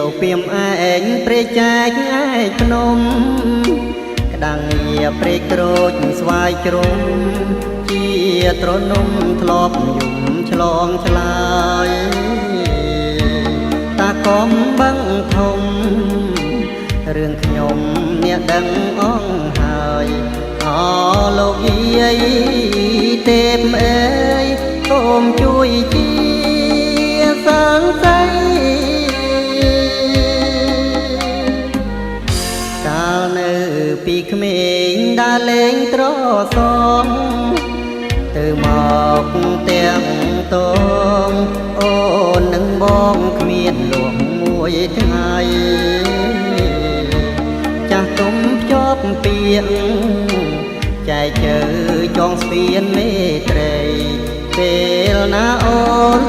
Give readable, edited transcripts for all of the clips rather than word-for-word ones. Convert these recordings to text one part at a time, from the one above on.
វពីមឯងព្រែកចែកឯងភ្នំក្តាំងងារព្រែកក្រូចស្វាយជ្រុំជាត្រនំធ្លាប់យំឆ្លងឆ្លើយតាកំបឹងធំរឿងខ្ញុំអ្នកដឹងអងហើយអលោកយាយទេពអើយសូមជួយជាសាងសីកាលនៅពីក្មេងដើរលេងត្រសងទៅមកទាំងតងអូននឹងបងគ្មានលួងមួយថ្ងៃចាស់ទុំភ្ជាប់ពាក្យចែកជើចងស្ពានមេត្រីពេលណាអូន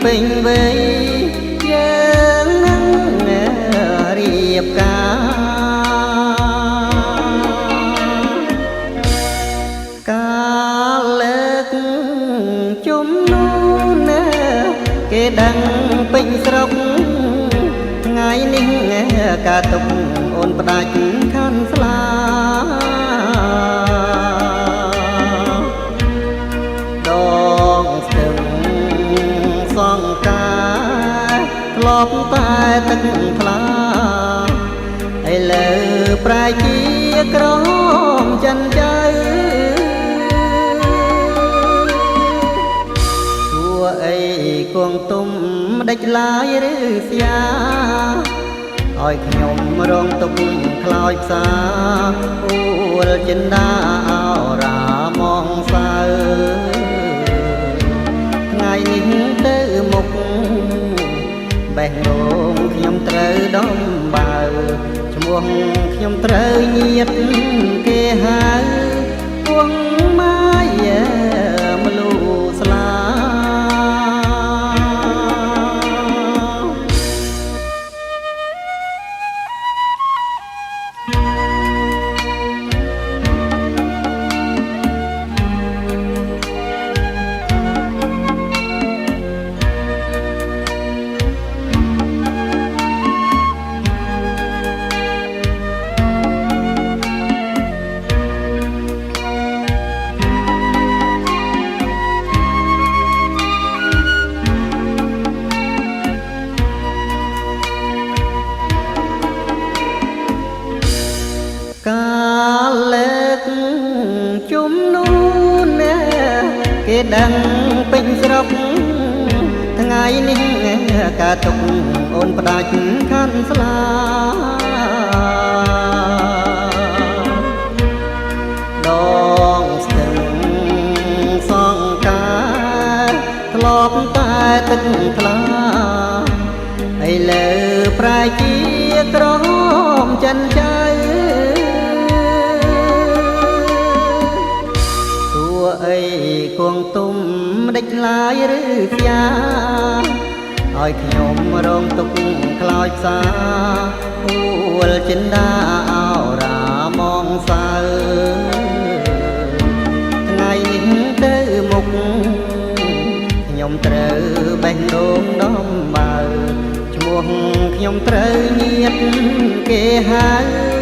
ពេញវ័យយើងនឹងរៀបការលើកជំនូនគេដឹងពេញស្រុកថ្ងៃនេះការទុកអូនផ្ដាច់ខាន់ស្លាដងស្ទឹងសង្ការធ្លាប់តែទឹកថ្លាឥឡូវប្រែជាក្រមចិនចៅសួរអីគង់ទុំដេចឡាយឬស្យាឲ្យខ្ញុំរងទុកខ្លោចផ្សាអួលចិនដាអរាមងសៅថ្ងៃនេះទៅមុខបេះដូងខ្ញុំត្រូវដំបើឈ្មោះខ្ញុំត្រូវញាតគេហៅពងម៉ាយមលូស្លាកាលើកជំនូនគេដឹងពេញស្រុកថ្ងៃនេះការទុកអូនផ្ដាច់ខាន់ស្លាដងស្ទឹងសង្ការធ្លាប់តែទឹកថ្លាឥឡូវប្រែជាក្រមចិនចៅអីគង់ទុំដេចឡាយឬស្យាឲ្យខ្ញុំរងទុកខ្លោចផ្សាអួលចិនដាអរាមងសៅថ្ងៃនេះទៅមុខខ្ញុំត្រូវបេះដូងដំបើឈ្មោះខ្ញុំត្រូវញាតគេហៅ